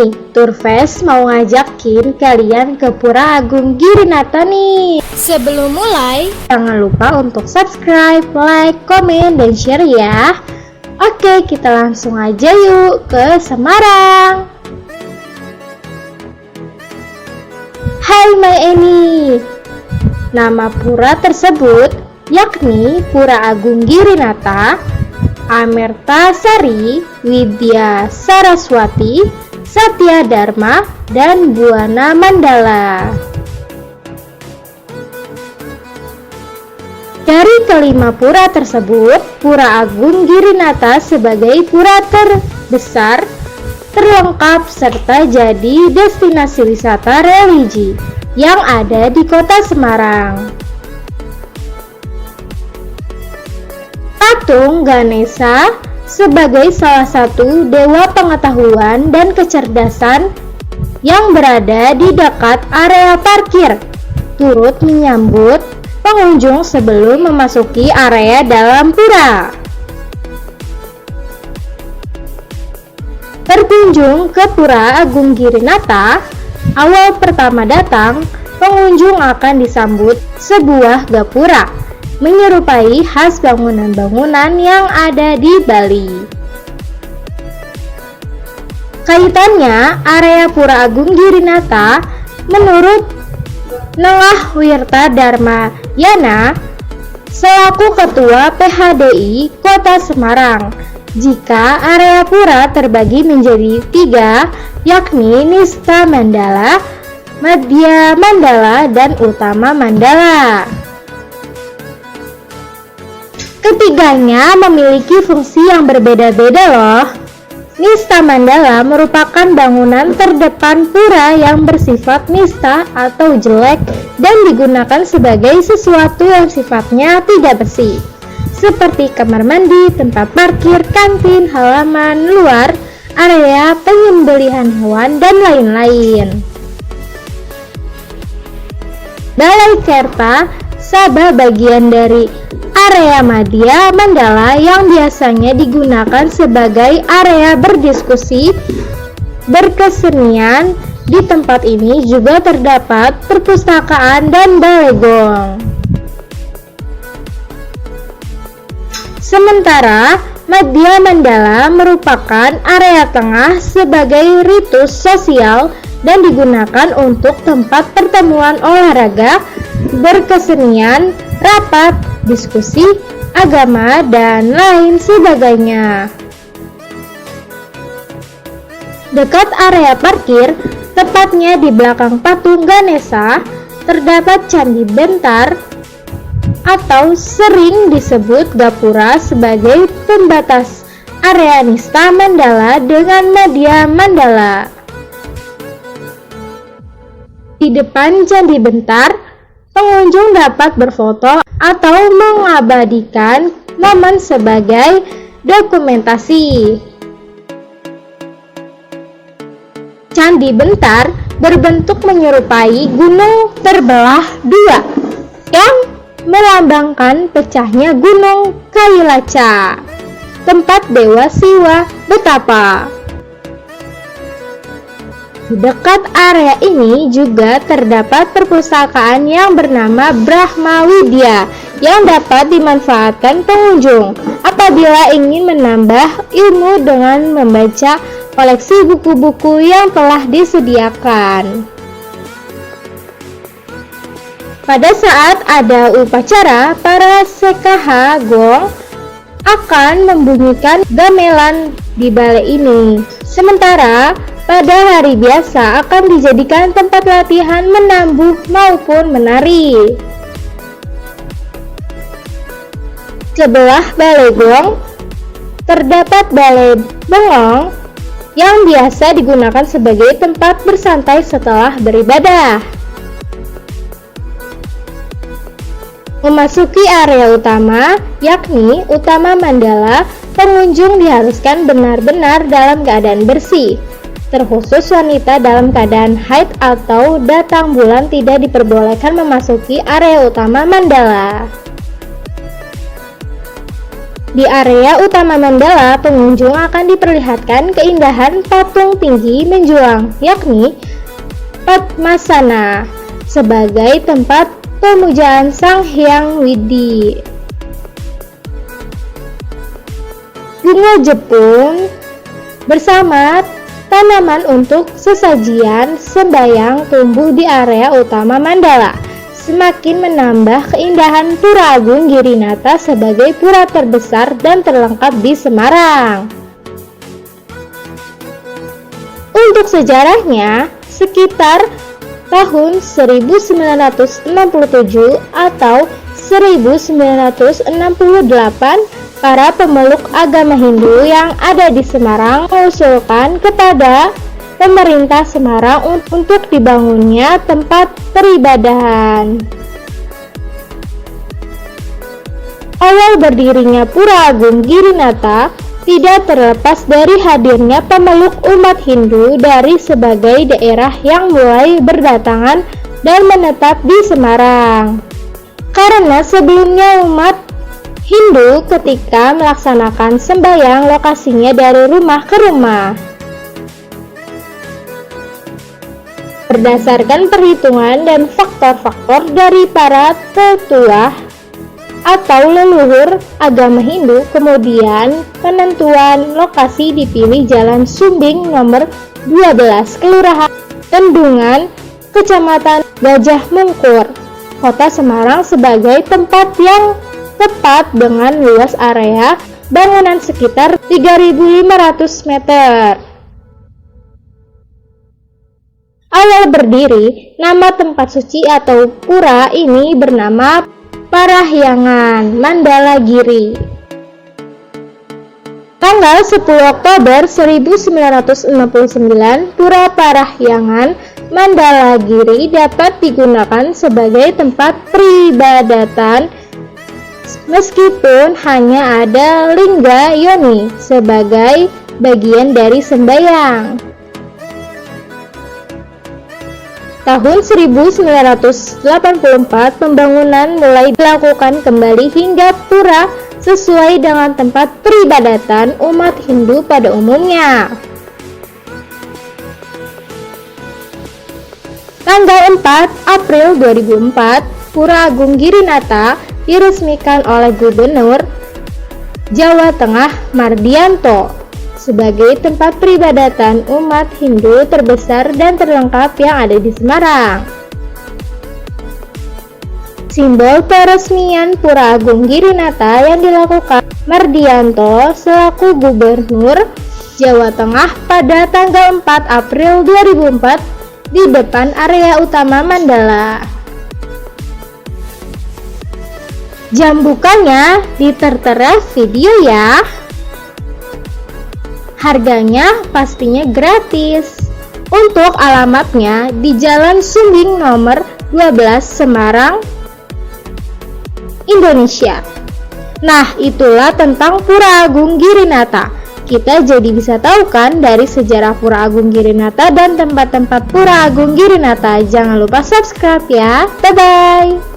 nih, Turfest mau ngajakin kalian ke Pura Agung Girinata nih. Sebelum mulai, Jangan lupa untuk subscribe, like, komen, dan share ya. Oke, kita langsung aja yuk ke Semarang. Hai My Eni. Nama pura tersebut yakni Pura Agung Girinata, Amerta Sari, Widya Saraswati, Satya Dharma, dan Buana Mandala. Dari kelima pura tersebut, Pura Agung Girinata sebagai pura terbesar, terlengkap, serta jadi destinasi wisata religi yang ada di kota Semarang. Patung Ganesha sebagai salah satu dewa pengetahuan dan kecerdasan yang berada di dekat area parkir, turut menyambut pengunjung sebelum memasuki area dalam pura. Berkunjung ke Pura Agung Girinata, awal pertama datang, pengunjung akan disambut sebuah gapura menyerupai khas bangunan-bangunan yang ada di Bali. Kaitannya, area Pura Agung Girinata menurut Nengah Wirta Dharma Yana selaku Ketua PHDI Kota Semarang, jika area pura terbagi menjadi 3, yakni Nista Mandala, Madhya Mandala, dan Utama Mandala. Ketiganya memiliki fungsi yang berbeda-beda loh. Nista Mandala merupakan bangunan terdepan pura yang bersifat nista atau jelek dan digunakan sebagai sesuatu yang sifatnya tidak bersih, seperti kamar mandi, tempat parkir, kantin, halaman luar, area penyembelihan hewan, dan lain-lain. Balai Kerta Sabah bagian dari area Madhya Mandala yang biasanya digunakan sebagai area berdiskusi berkesenian. Di tempat ini juga terdapat perpustakaan dan balai gong. Sementara Madhya Mandala merupakan area tengah sebagai ritus sosial dan digunakan untuk tempat pertemuan olahraga, berkesenian, rapat, diskusi, agama, dan lain sebagainya. Dekat area parkir, tepatnya di belakang patung Ganesha, terdapat Candi Bentar atau sering disebut gapura sebagai pembatas area Nista Mandala dengan Madhya Mandala. Di depan Candi Bentar, pengunjung dapat berfoto atau mengabadikan momen sebagai dokumentasi. Candi Bentar berbentuk menyerupai gunung terbelah dua yang melambangkan pecahnya Gunung Kailaca, tempat Dewa Siwa betapa. Di dekat area ini juga terdapat perpustakaan yang bernama Brahma Widya yang dapat dimanfaatkan pengunjung apabila ingin menambah ilmu dengan membaca koleksi buku-buku yang telah disediakan. Pada saat ada upacara, para SKH Gong akan membunyikan gamelan di balai ini. Sementara pada hari biasa akan dijadikan tempat latihan menambuh maupun menari. Sebelah balai gong terdapat balai bengong yang biasa digunakan sebagai tempat bersantai setelah beribadah. Memasuki area utama, yakni Utama Mandala, pengunjung diharuskan benar-benar dalam keadaan bersih. Terkhusus wanita dalam keadaan haid atau datang bulan tidak diperbolehkan memasuki area utama Mandala. Di area utama mandala, pengunjung akan diperlihatkan keindahan patung tinggi menjulang, yakni Padmasana, sebagai tempat pemujaan Sang Hyang Widi. Bunga Jepun bersama tanaman untuk sesajian sembayang tumbuh di area utama mandala, semakin menambah keindahan Pura Agung Girinata sebagai pura terbesar dan terlengkap di Semarang. Untuk sejarahnya, sekitar tahun 1967 atau 1968, para pemeluk agama Hindu yang ada di Semarang mengusulkan kepada pemerintah Semarang untuk dibangunnya tempat peribadahan. Awal berdirinya Pura Agung Girinata tidak terlepas dari hadirnya pemeluk umat Hindu dari sebagai daerah yang mulai berdatangan dan menetap di Semarang. Karena sebelumnya umat Hindu ketika melaksanakan sembahyang lokasinya dari rumah ke rumah. Berdasarkan perhitungan dan faktor-faktor dari para tetua atau leluhur agama Hindu, kemudian penentuan lokasi dipilih Jalan Sumbing nomor 12, Kelurahan Tendungan, Kecamatan Gajah Mungkur, Kota Semarang sebagai tempat yang tepat dengan luas area bangunan sekitar 3.500 meter. Awal berdiri, nama tempat suci atau pura ini bernama Parahyangan Mandala Giri. Tanggal 10 Oktober 1969, Pura Parahyangan Mandala Giri dapat digunakan sebagai tempat peribadatan meskipun hanya ada lingga yoni sebagai bagian dari sembahyang. Tahun 1984, pembangunan mulai dilakukan kembali hingga pura sesuai dengan tempat peribadatan umat Hindu pada umumnya. Tanggal 4 April 2004, Pura Agung Girinata diresmikan oleh Gubernur Jawa Tengah Mardianto sebagai tempat peribadatan umat Hindu terbesar dan terlengkap yang ada di Semarang. Simbol peresmian Pura Agung Girinata yang dilakukan Mardianto selaku Gubernur Jawa Tengah pada tanggal 4 April 2004 di depan area utama mandala. Jam bukanya ditertera video ya. Harganya pastinya gratis. Untuk alamatnya di Jalan Sumbing nomor 12 Semarang, Indonesia. Nah, itulah tentang Pura Agung Girinata. Kita jadi bisa tahu kan dari sejarah Pura Agung Girinata dan tempat-tempat Pura Agung Girinata. Jangan lupa subscribe ya. Bye-bye.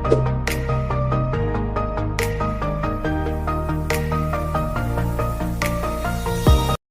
You